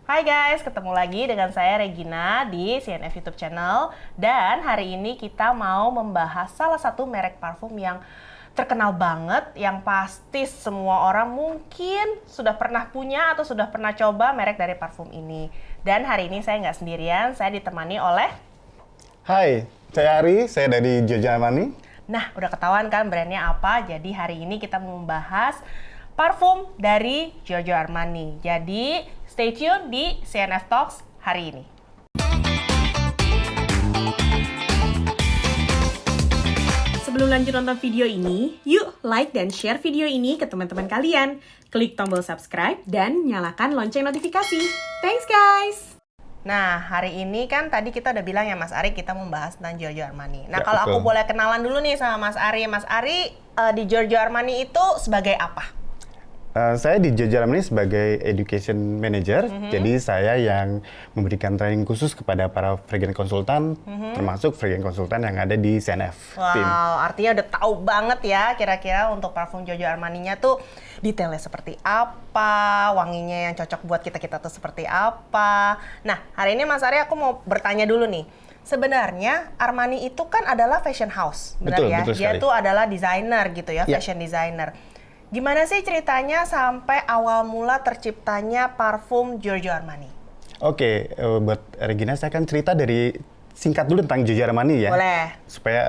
Hai guys, ketemu lagi dengan saya Regina di CNF YouTube channel. Dan hari ini kita mau membahas salah satu merek parfum yang terkenal banget, yang pasti semua orang mungkin sudah pernah punya atau sudah pernah coba merek dari parfum ini. Dan hari ini saya nggak sendirian, saya ditemani oleh... Hai, saya Ari, saya dari Giorgio Armani. Nah, udah ketahuan kan brandnya apa? Jadi hari ini kita mau membahas parfum dari Giorgio Armani. Jadi stay tune di CNF Talks hari ini. Sebelum lanjut nonton video ini, yuk like dan share video ini ke teman-teman kalian. Klik tombol subscribe dan nyalakan lonceng notifikasi. Thanks guys! Nah, hari ini kan tadi kita udah bilang ya Mas Ari, kita membahas tentang Giorgio Armani. Nah, Ya, kalau aku betul. boleh kenalan dulu nih sama Mas Ari. Mas Ari, di Giorgio Armani itu sebagai apa? Saya di Giorgio Armani sebagai Education Manager, jadi saya yang memberikan training khusus kepada para fragrance konsultan, termasuk fragrance konsultan yang ada di CNF tim. Wow, artinya udah tahu banget ya kira-kira untuk parfum Giorgio Armaninya tuh detailnya seperti apa, wanginya yang cocok buat kita-kita tuh seperti apa. Nah, hari ini Mas Ari aku mau bertanya dulu nih. Sebenarnya Armani itu kan adalah fashion house, benar Betul, ya? betul Dia sekali. tuh adalah desainer gitu ya, Ya. fashion designer. Gimana sih ceritanya sampai awal mula terciptanya parfum Giorgio Armani? Oke, buat Regina saya akan cerita dari singkat dulu tentang Giorgio Armani ya. Boleh. Supaya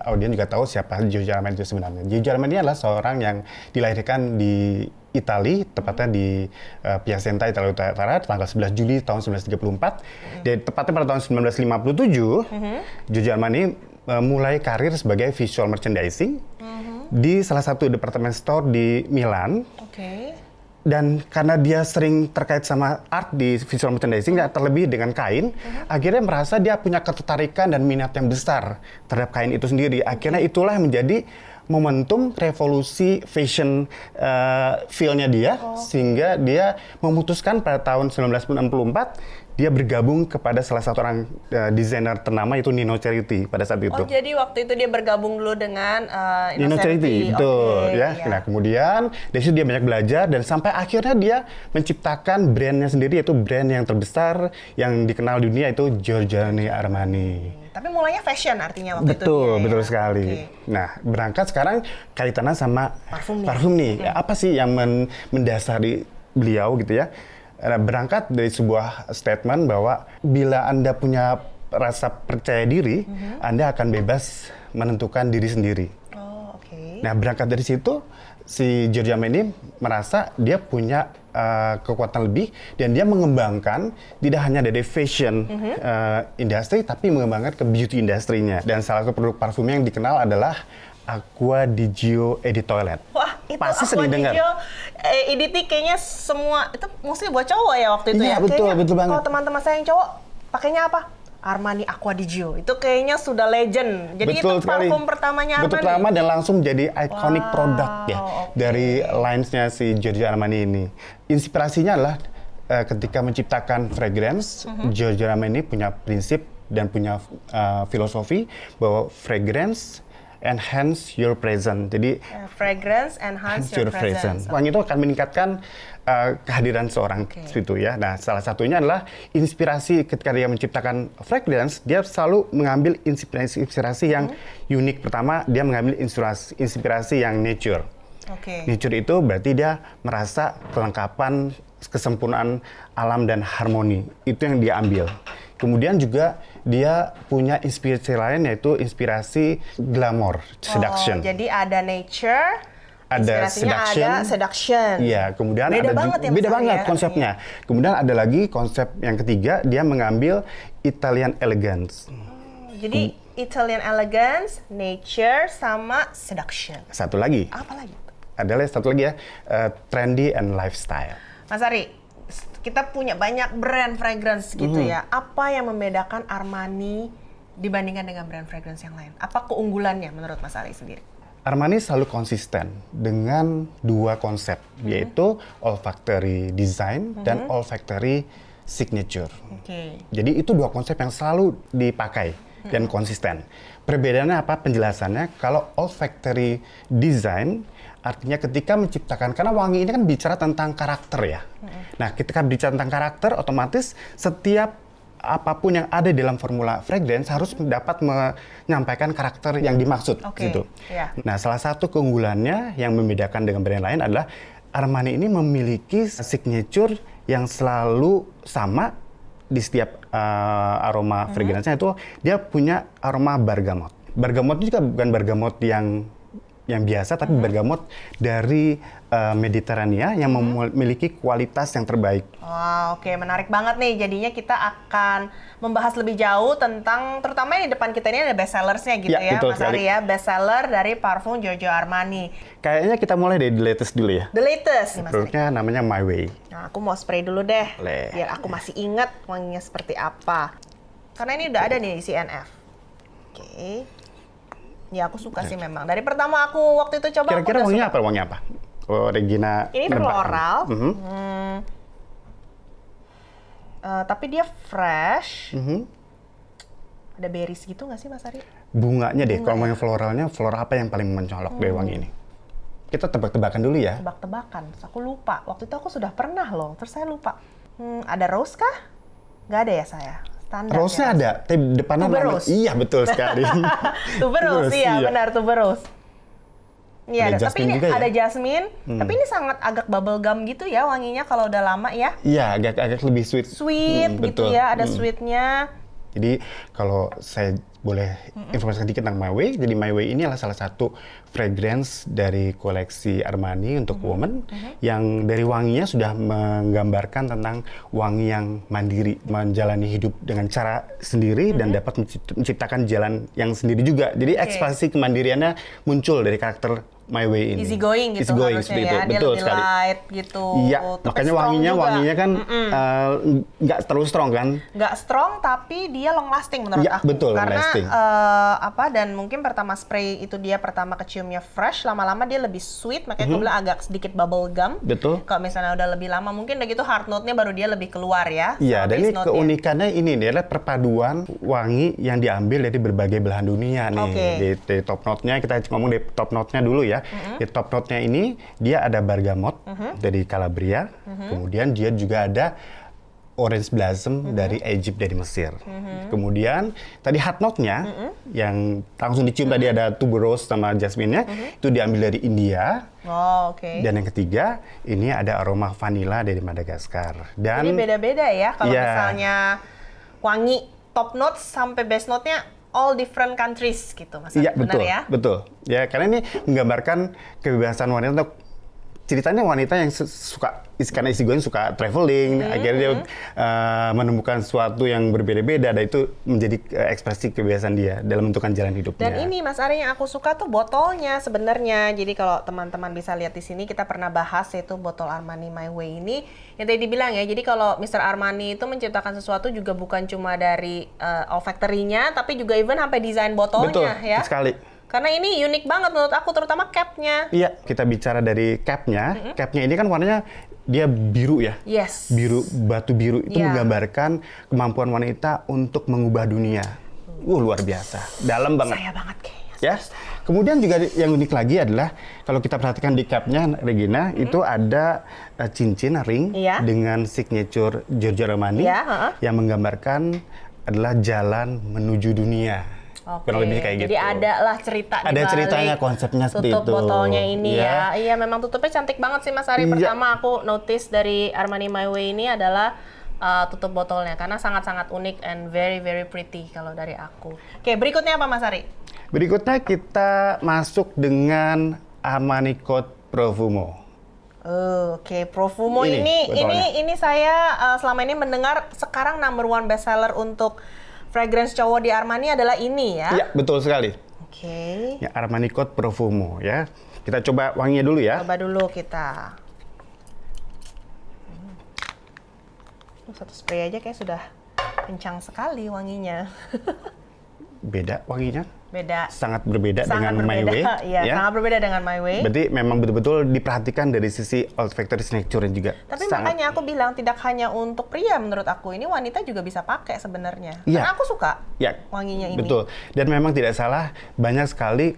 audiens juga tahu siapa Giorgio Armani itu sebenarnya. Giorgio Armani adalah seorang yang dilahirkan di Italia, tepatnya di Piacenza, Italia Utara, tanggal 11 Juli tahun 1934. Dan tepatnya pada tahun 1957, Giorgio Armani mulai karir sebagai visual merchandising di salah satu department store di Milan. Oke. Dan karena dia sering terkait sama art di visual merchandising, terlebih dengan kain, akhirnya merasa dia punya ketertarikan dan minat yang besar terhadap kain itu sendiri. Akhirnya itulah yang menjadi momentum revolusi fashion feel-nya dia, sehingga dia memutuskan pada tahun 1964 dia bergabung kepada salah satu orang desainer ternama, itu Nino Ceriti pada saat itu. Oh, jadi waktu itu dia bergabung dulu dengan Nino Ceriti, betul ya. Iya. Nah, kemudian dari situ dia banyak belajar dan sampai akhirnya dia menciptakan brandnya sendiri, yaitu brand yang terbesar yang dikenal di dunia, itu Giorgio Armani. Tapi mulainya fashion artinya waktu itu. Betul, dia, betul ya? sekali. Oke. Nah, berangkat sekarang kaitannya sama Parfum nih. Apa sih yang mendasari beliau gitu ya? Berangkat dari sebuah statement bahwa bila Anda punya rasa percaya diri, Anda akan bebas menentukan diri sendiri. Oh, oke. Nah, berangkat dari situ, si Giorgio Armani merasa dia punya kekuatan lebih dan dia mengembangkan tidak hanya dari fashion industri, tapi mengembangkan ke beauty industry-nya. Dan salah satu produk parfum yang dikenal adalah Acqua di Gio Edit Toilet. Wah, itu Pasti Acqua sering di dengar. Gio Edit kayaknya semua itu mostly buat cowok ya waktu itu Iya, ya. betul, Kayaknya betul banget. kalau teman-teman saya yang cowok pakainya apa? Armani Acqua di Gio. Itu kayaknya sudah legend. Jadi Betul itu parfum pertamanya Betul Armani. pertama dan langsung jadi iconic Wow, product ya oke. dari lines-nya si Giorgio Armani ini. Inspirasinya adalah ketika menciptakan fragrance, Giorgio Armani punya prinsip dan punya filosofi bahwa fragrance enhance your presence. Jadi Fragrance enhance your presence. wangi itu akan meningkatkan kehadiran seorang itu ya. Nah, salah satunya adalah inspirasi ketika dia menciptakan fragrance, dia selalu mengambil inspirasi yang unik. Pertama, dia mengambil inspirasi yang nature. Oke. Nature itu berarti dia merasa kelengkapan, kesempurnaan alam dan harmoni. Itu yang dia ambil. Kemudian juga dia punya inspirasi lain, yaitu inspirasi glamour, seduction. Oh, jadi ada nature, Ada inspirasinya seduction. ada seduction. Iya, kemudian Beda ada banget ya, Mas beda Ari, banget ya, konsepnya. Kemudian ada lagi konsep yang ketiga, dia mengambil Italian elegance. Jadi Italian elegance, nature, sama seduction. Satu lagi, Apa lagi? adalah satu lagi ya, trendy and lifestyle. Mas Ari, kita punya banyak brand fragrance gitu ya. Apa yang membedakan Armani dibandingkan dengan brand fragrance yang lain? Apa keunggulannya menurut Mas Ari sendiri? Armani selalu konsisten dengan dua konsep, yaitu olfactory design dan olfactory signature. Oke. Jadi itu dua konsep yang selalu dipakai. dan konsisten. Perbedaannya apa? Penjelasannya, kalau olfactory design artinya ketika menciptakan, karena wangi ini kan bicara tentang karakter ya. Nah, ketika bicara tentang karakter, otomatis setiap apapun yang ada dalam formula fragrance harus dapat menyampaikan karakter yang dimaksud gitu. Yeah. Nah, salah satu keunggulannya yang membedakan dengan brand lain adalah Armani ini memiliki signature yang selalu sama di setiap aroma fragrance-nya, itu dia punya aroma bergamot. Bergamot juga bukan bergamot yang biasa, tapi bergamot dari Mediterania yang memiliki kualitas yang terbaik. Wah, oke, menarik banget nih. Jadinya kita akan membahas lebih jauh tentang, terutama di depan kita ini ada best sellersnya gitu ya, betul Mas sekali. Ari ya. Best seller dari parfum Giorgio Armani. Kayaknya kita mulai dari the latest dulu ya. The latest nih, Mas Ari. Produknya namanya My Way. Nah, aku mau spray dulu deh, Boleh. biar aku masih ingat wanginya seperti apa. Karena ini udah ada nih di CNF. Oke. Ya, aku suka sih memang. Dari pertama aku waktu itu coba, Kira-kira aku udah wanginya suka. apa? Wangi apa? Oh, Regina. Ini nebak. floral. Mhm. Tapi dia fresh. Mhm. Ada berries gitu nggak sih, Mas Ari? Bunganya deh, kalau wangi floralnya, floral apa yang paling mencolok dari wangi ini? Kita tebak-tebakan dulu ya. Tebak-tebakan. Terus aku lupa. Waktu itu aku sudah pernah loh. Terus saya lupa. Ada rose kah? Nggak ada ya saya. Standar. Rose-nya ya, ada, tapi depannya Tuberose. Iya, betul sekali. Tuberose, iya iya. benar, tuberose. Iya, Ada tapi jasmine ini juga ya? ada jasmine. Tapi ini sangat agak bubble gum gitu ya wanginya kalau udah lama ya. Iya, agak lebih sweet. Sweet gitu betul. ya, ada sweetnya. Jadi kalau saya boleh informasikan dikit tentang My Way, jadi My Way ini adalah salah satu fragrance dari koleksi Armani untuk woman yang dari wanginya sudah menggambarkan tentang wangi yang mandiri, menjalani hidup dengan cara sendiri dan dapat menciptakan jalan yang sendiri juga. Jadi ekspresi kemandiriannya muncul dari karakter My Way ini. Easy going gitu Easy going, harusnya seperti ya. itu. Dia Betul lebih sekali. light gitu. Iya, Tapi makanya strong juga. wanginya kan nggak terlalu strong kan? Nggak strong tapi dia long lasting menurut Iya, aku. betul, long Karena lasting. dan mungkin pertama spray itu dia pertama keciumnya fresh, lama-lama dia lebih sweet, makanya aku bilang agak sedikit bubble gum. Betul. Kalau misalnya udah lebih lama mungkin udah gitu hard note-nya baru dia lebih keluar ya. Iya, sama dan base ini note-nya. keunikannya ini nih adalah perpaduan wangi yang diambil dari berbagai belahan dunia nih. Oke. Di top note-nya, kita ngomong di top note-nya dulu ya. Di top note-nya ini dia ada bergamot dari Calabria, kemudian dia juga ada orange blossom dari Egypt, dari Mesir. Kemudian tadi hot note-nya yang langsung dicium tadi ada tuberose sama jasmine-nya, itu diambil dari India. Oh, oke. Dan yang ketiga, ini ada aroma vanilla dari Madagaskar. Dan Jadi beda-beda ya kalau Iya. misalnya wangi top notes sampai base note-nya all different countries gitu, Mas. iya, Benar betul, ya? betul. Ya, karena ini menggambarkan kebebasan wanita untuk ceritanya wanita yang suka, karena isi gue suka traveling, akhirnya dia menemukan sesuatu yang berbeda-beda, dan itu menjadi ekspresi kebebasan dia dalam menentukan jalan hidupnya. Dan ini Mas Ari yang aku suka tuh botolnya sebenarnya. Jadi kalau teman-teman bisa lihat di sini kita pernah bahas yaitu botol Armani My Way ini yang tadi dibilang ya. Jadi kalau Mr. Armani itu menciptakan sesuatu juga bukan cuma dari olfactory-nya tapi juga even sampai desain botolnya Betul, ya. sekali. Karena ini unik banget menurut aku, terutama cap-nya. Iya, kita bicara dari cap-nya. Cap-nya ini kan warnanya dia biru ya. Yes. Biru, batu biru itu Iya. menggambarkan kemampuan wanita untuk mengubah dunia. Luar biasa, dalam banget. Saya banget kayaknya. Ya. Kemudian juga yang unik lagi adalah kalau kita perhatikan di cap-nya Regina itu ada cincin ring Iya. dengan signature Giorgio Armani Iya, yang menggambarkan adalah jalan menuju dunia. Oke, Kurang lebih kayak jadi gitu. ada lah cerita di Ada balik ceritanya, konsepnya seperti tutup itu. botolnya ini Ya. ya. Iya, memang tutupnya cantik banget sih Mas Ari. Iya. Pertama aku notice dari Armani My Way ini adalah tutup botolnya karena sangat-sangat unik and very very pretty kalau dari aku. Oke, berikutnya apa Mas Ari? Berikutnya kita masuk dengan Armani Code Profumo. Oke, Profumo Ini botolnya. ini saya selama ini mendengar sekarang number one bestseller untuk fragrance cowok di Armani adalah ini ya. Iya, betul sekali. Oke. Ya, Armani Code Profumo ya. Kita coba wanginya dulu ya. Coba dulu kita. Satu spray aja kayak sudah kencang sekali wanginya. Beda wanginya. Beda. sangat berbeda Sangat dengan My Way. Iya, ya. sangat berbeda dengan My Way. Berarti memang betul-betul diperhatikan dari sisi olfactory signature juga. Tapi sangat. makanya aku bilang tidak hanya untuk pria menurut aku, ini wanita juga bisa pakai sebenarnya. Iya. Karena aku suka Ya, wanginya ini. betul. Dan memang tidak salah, banyak sekali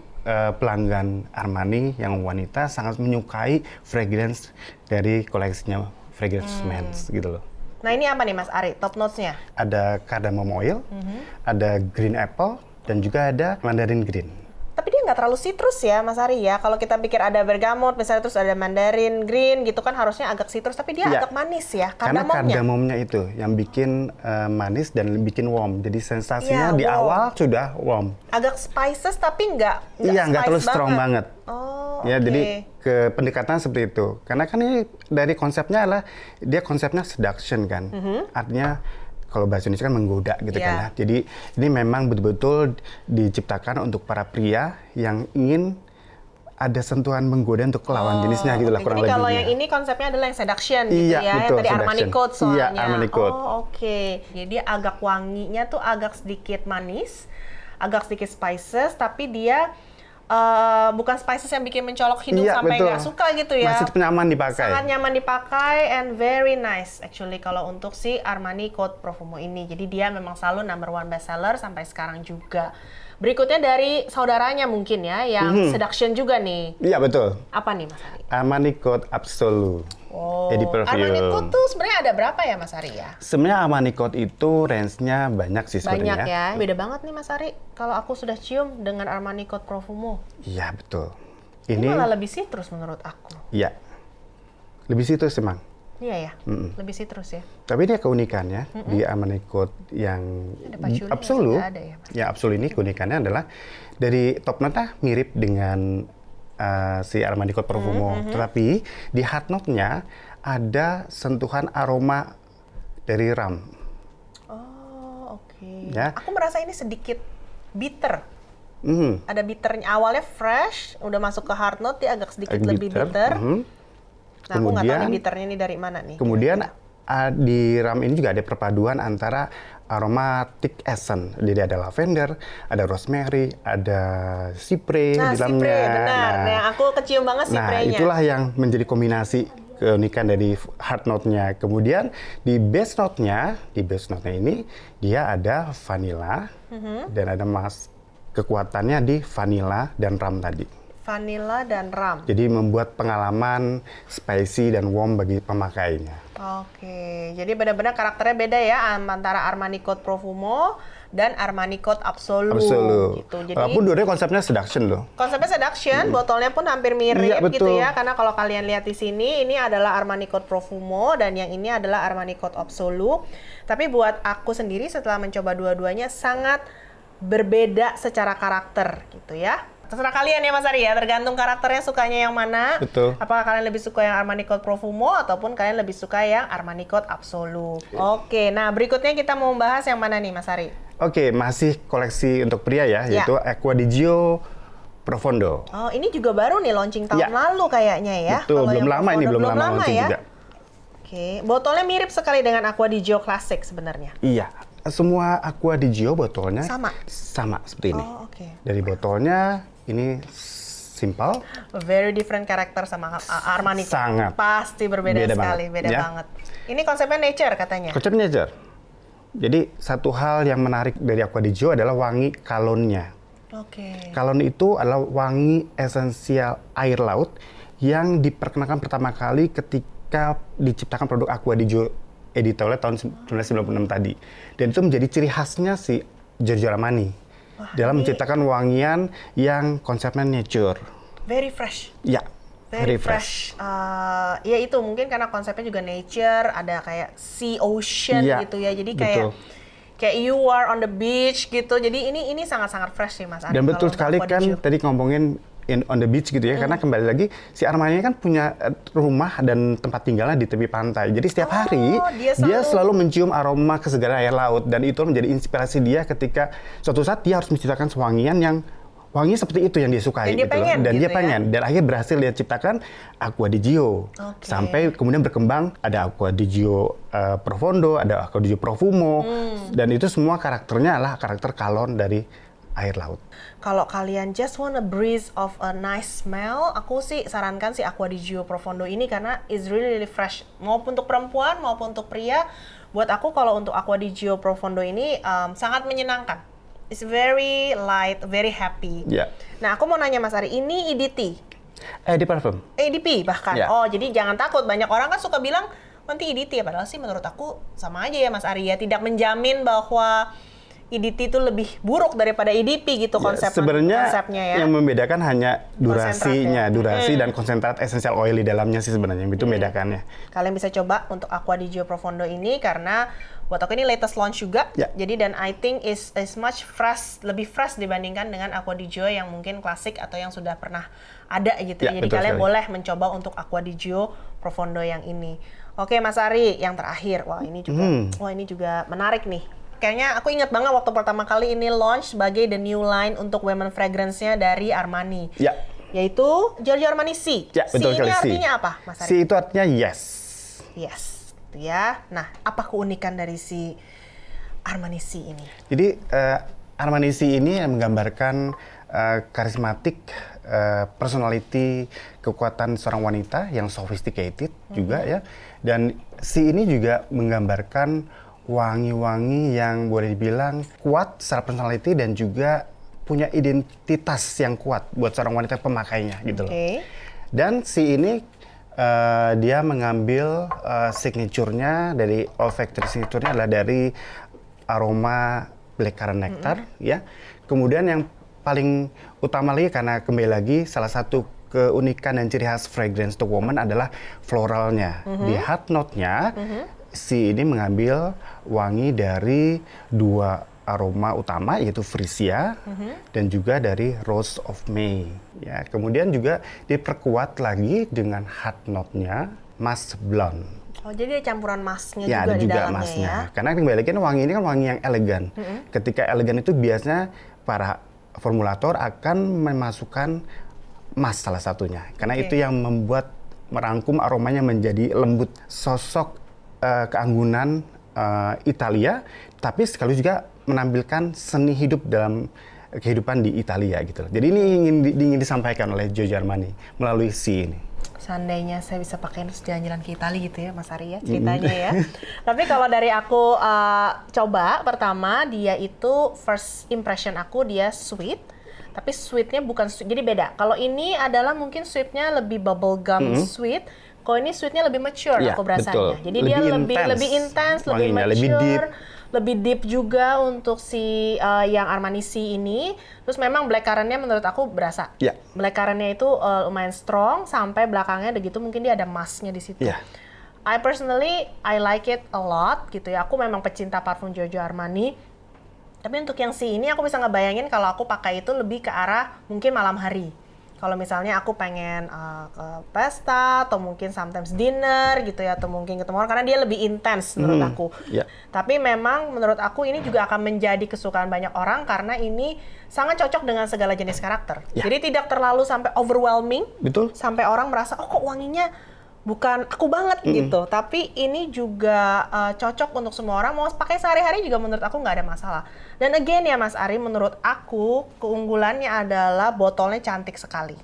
pelanggan Armani yang wanita sangat menyukai fragrance dari koleksinya Fragrance Men's gitu loh. Nah ini apa nih Mas Ari, top notes-nya? Ada cardamom oil, ada green apple, dan juga ada mandarin green. Tapi dia nggak terlalu citrus ya Mas Ari ya. Kalau kita pikir ada bergamot, misalnya terus ada mandarin green gitu kan harusnya agak citrus, tapi dia Ya. agak manis ya, Karena kardamomnya. kardamomnya itu yang bikin manis dan bikin warm. Jadi sensasinya Iya, di warm. awal sudah warm. Agak spices tapi nggak Iya, nggak spice terlalu strong banget. Oh, Ya, oke. jadi ke pendekatan seperti itu. Karena kan ini dari konsepnya adalah dia konsepnya seduction kan. Artinya kalau bahasa Indonesia kan menggoda gitu Iya. kan ya. Jadi ini memang betul-betul diciptakan untuk para pria yang ingin ada sentuhan menggoda untuk lawan jenisnya gitu lah oke. kurang Jadi kalau lebihnya. yang ini konsepnya adalah yang seduction gitu Iya, ya, betul, yang tadi Armani seduction. Code soalnya. Iya, Armani Code. Oh, oke. Jadi agak wanginya tuh agak sedikit manis, agak sedikit spices, tapi dia bukan spices yang bikin mencolok hidung Iya, sampai betul. nggak suka gitu ya. Masih nyaman dipakai. Sangat nyaman dipakai and very nice actually kalau untuk si Armani Code Profumo ini. Jadi dia memang selalu number one bestseller sampai sekarang juga. Berikutnya dari saudaranya mungkin ya, yang seduction juga nih. Iya, betul. Apa nih Mas Ari? Armani Code Absolute. Oh, Eddie Perfume. Armani Code tuh sebenarnya ada berapa ya Mas Ari ya? Sebenarnya Armani Code itu range-nya banyak sih sebenarnya. Banyak ya. Beda banget nih Mas Ari kalau aku sudah cium dengan Armani Code Profumo. Iya, betul. Ini malah lebih citrus menurut aku. Iya. Lebih situs emang. Iya ya, lebih citrus ya. Tapi dia keunikannya di Armani Code yang Ada patchouli Absolute, masih ada ya, Mas? ya Absolute ini keunikannya adalah dari top note-nya mirip dengan si Armani Code Profumo, tetapi di hard note-nya ada sentuhan aroma dari rum. Oh, oke. Ya. Aku merasa ini sedikit bitter. Mhm. Ada bitternya, awalnya fresh, udah masuk ke hard note, dia agak sedikit Agak lebih bitter. Mhm. Nah, aku nggak tahu nih Kemudian- bitternya ini dari mana nih. Kemudian di rum ini juga ada perpaduan antara aromatic essence. Jadi ada lavender, ada rosemary, ada cypress Nah, di dalamnya. cypress, benar. Nah, Nah, aku kecium banget nah, cypress-nya. itulah yang menjadi kombinasi keunikan dari hard note-nya. Kemudian di base note-nya ini dia ada vanilla dan ada kekuatannya di vanilla dan rum tadi. Vanilla dan rum. Jadi membuat pengalaman spicy dan warm bagi pemakainya. Oke, jadi benar-benar karakternya beda ya antara Armani Code Profumo dan Armani Code Absolute. Absolut. Gitu. Jadi Walaupun dua-duanya konsepnya seduction loh. konsepnya seduction, botolnya pun hampir mirip Iya, gitu betul. ya. Karena kalau kalian lihat di sini, ini adalah Armani Code Profumo dan yang ini adalah Armani Code Absolute. Tapi buat aku sendiri setelah mencoba dua-duanya sangat berbeda secara karakter gitu ya. Terserah kalian ya Mas Ari ya, tergantung karakternya sukanya yang mana. Betul. Apakah kalian lebih suka yang Armani Code Profumo ataupun kalian lebih suka yang Armani Code Absolute. Oke, nah berikutnya kita mau membahas yang mana nih Mas Ari? Oke, masih koleksi untuk pria ya, Ya. yaitu Acqua di Gio Profondo. Oh, ini juga baru nih launching tahun Ya. lalu kayaknya ya. Betul, Kalau belum yang lama ini, Profondo belum lama launching ya. juga. Oke, botolnya mirip sekali dengan Acqua di Gio Classic sebenarnya. Iya, semua Acqua di Gio botolnya Sama? seperti ini. Oh, oke. Dari botolnya ini simple, Very different karakter sama Armani. Sangat. Pasti berbeda Beda sekali, banget, beda ya. banget. Ini konsepnya nature katanya. konsepnya aja. Jadi satu hal yang menarik dari Acqua di Gio adalah wangi kalonnya. Oke. Kalon itu adalah wangi esensial air laut yang diperkenalkan pertama kali ketika diciptakan produk Acqua di Gio Editorial tahun 1996 tadi. Dan itu menjadi ciri khasnya si Giorgio Armani dalam menciptakan wangian yang konsepnya nature. Very fresh. Ya, Very fresh. Ya itu mungkin karena konsepnya juga nature, ada kayak sea ocean Iya, gitu ya. Jadi betul. kayak you are on the beach gitu. Jadi ini sangat-sangat fresh sih Mas Ari. Dan betul kalau sekali Acqua di kan Gio. tadi ngomongin on the beach gitu ya, karena kembali lagi si Armani kan punya rumah dan tempat tinggalnya di tepi pantai. Jadi setiap hari dia selalu mencium aroma kesegaran air laut dan itu menjadi inspirasi dia ketika suatu saat dia harus menciptakan sewangian yang wangi seperti itu yang dia sukai Dan dia gitu loh. pengen Dan gitu dia ya. pengen dan akhirnya berhasil dia ciptakan Acqua di Gio. Oke. Sampai kemudian berkembang ada Acqua di Gio Profondo, ada Acqua di Gio Profumo dan itu semua karakternya adalah karakter kalon dari air laut. Kalau kalian just want a breeze of a nice smell, aku sih sarankan si Acqua di Gio Profondo ini karena it's really fresh. Maupun untuk perempuan maupun untuk pria, buat aku kalau untuk Acqua di Gio Profondo ini sangat menyenangkan. It's very light, very happy. Ya. Nah, aku mau nanya Mas Ari, ini EDT? Di parfum. EDP bahkan. Ya. Oh, jadi jangan takut. Banyak orang kan suka bilang nanti EDT ya, padahal sih menurut aku sama aja ya Mas Ari ya. Tidak menjamin bahwa EDT itu lebih buruk daripada EDP gitu Sebenarnya konsepnya ya. yang membedakan hanya durasinya, Konsentratnya. durasi dan konsentrat essential oil di dalamnya sih sebenarnya itu membedakannya. Kalian bisa coba untuk Acqua di Gio Profondo ini karena buat aku ini latest launch juga. Ya. Jadi dan I think is much fresh, lebih fresh dibandingkan dengan Acqua di Gio yang mungkin klasik atau yang sudah pernah ada gitu. Ya, Jadi betul kalian sekali. boleh mencoba untuk Acqua di Gio Profondo yang ini. Oke Mas Ari, yang terakhir. Wah, ini juga menarik nih. Kayaknya aku ingat banget waktu pertama kali ini launch sebagai the new line untuk women fragrance-nya dari Armani. Ya. Yaitu Giorgio Armani C. Ya, C betul ini sekali. artinya apa, Mas Ari? Si itu artinya yes. Yes, gitu ya. Nah, apa keunikan dari si Armani C ini? Jadi Armani C ini menggambarkan karismatik, personality, kekuatan seorang wanita yang sophisticated juga ya. Dan C ini juga menggambarkan wangi-wangi yang boleh dibilang kuat secara personality dan juga punya identitas yang kuat buat seorang wanita pemakainya gitu loh. Dan si ini dia mengambil signature-nya dari olfactory signature-nya adalah dari aroma blackcurrant nectar ya. Kemudian yang paling utama lagi karena kembali lagi salah satu keunikan dan ciri khas fragrance untuk woman adalah floralnya. Di heart note-nya si ini mengambil wangi dari dua aroma utama yaitu freesia dan juga dari rose of May. Ya, kemudian juga diperkuat lagi dengan heart note-nya musk blonde. Oh, jadi ada campuran masknya Ya, juga ada di juga dalamnya masknya. ya. Karena kembali lagi wangi ini kan wangi yang elegan. Ketika elegan itu biasanya para formulator akan memasukkan mask salah satunya. Karena itu yang membuat merangkum aromanya menjadi lembut. Sosok keanggunan Italia, tapi sekaligus juga menampilkan seni hidup dalam kehidupan di Italia gitu. Jadi ini ingin disampaikan oleh Giorgio Armani melalui si ini. Seandainya saya bisa pakai terus jalan-jalan ke Italia gitu ya Mas Ari ya ceritanya ya. Tapi kalau dari aku coba pertama dia itu first impression aku dia sweet. Tapi sweetnya bukan sweet, jadi beda. Kalau ini adalah mungkin sweetnya lebih bubblegum sweet. Kalau ini sweetnya lebih mature Ya, aku berasanya. betul. Jadi dia lebih intense, lebih Wanginya, mature, lebih lebih deep juga untuk si yang Armani C ini. Terus memang blackcurrant-nya menurut aku berasa. Ya. Blackcurrant-nya itu lumayan strong sampai belakangnya udah gitu mungkin dia ada masknya di situ. Ya. I personally like it a lot gitu ya. Aku memang pecinta parfum Giorgio Armani. Tapi untuk yang C ini aku bisa ngebayangin kalau aku pakai itu lebih ke arah mungkin malam hari. Kalau misalnya aku pengen ke pesta atau mungkin sometimes dinner gitu ya atau mungkin ketemu orang karena dia lebih intens menurut aku. Ya. Tapi memang menurut aku ini juga akan menjadi kesukaan banyak orang karena ini sangat cocok dengan segala jenis karakter. Ya. Jadi tidak terlalu sampai overwhelming. Betul. Sampai orang merasa oh kok wanginya bukan aku banget gitu. Tapi ini juga cocok untuk semua orang. Mau pakai sehari-hari juga menurut aku nggak ada masalah. Dan again ya Mas Ari, menurut aku keunggulannya adalah botolnya cantik sekali.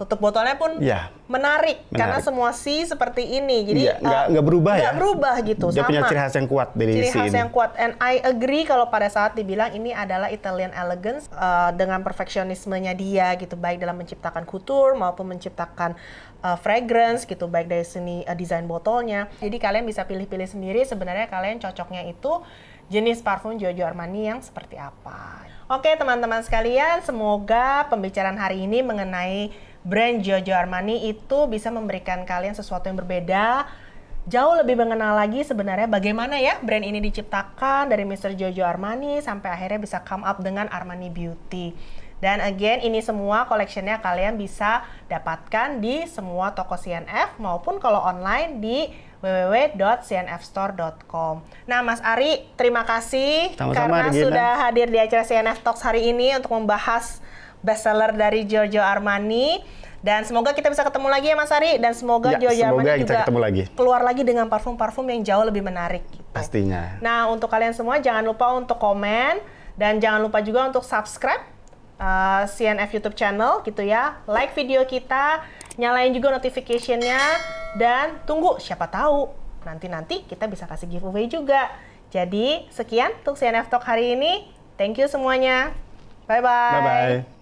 Tutup botolnya pun menarik karena semua C seperti ini. Jadi nggak berubah ya. Nggak berubah gitu. Dia punya ciri khas yang kuat dari ciri si khas ini. yang kuat. And I agree kalau pada saat dibilang ini adalah Italian elegance dengan perfeksionismenya dia gitu, baik dalam menciptakan couture maupun menciptakan fragrance gitu, baik dari seni desain botolnya. Jadi kalian bisa pilih-pilih sendiri sebenarnya kalian cocoknya itu jenis parfum Giorgio Armani yang seperti apa. Oke teman-teman sekalian, semoga pembicaraan hari ini mengenai brand Giorgio Armani itu bisa memberikan kalian sesuatu yang berbeda, jauh lebih mengenal lagi sebenarnya bagaimana ya brand ini diciptakan dari Mr. Giorgio Armani sampai akhirnya bisa come up dengan Armani Beauty. Dan again, ini semua collection-nya kalian bisa dapatkan di semua toko CNF maupun kalau online di www.cnfstore.com. Nah, Mas Ari, terima kasih karena sudah hadir di acara CNF Talks hari ini untuk membahas bestseller dari Giorgio Armani. Dan semoga kita bisa ketemu lagi ya Mas Ari, dan semoga Giorgio Armani juga keluar lagi dengan parfum-parfum yang jauh lebih menarik gitu. Pastinya. Nah, untuk kalian semua jangan lupa untuk komen Dan jangan lupa juga untuk subscribe CNF YouTube channel gitu ya. Like video kita, nyalain juga notification-nya, dan tunggu siapa tahu nanti kita bisa kasih giveaway juga. Jadi sekian untuk CNF Talk hari ini. Thank you semuanya. Bye-bye. Bye-bye.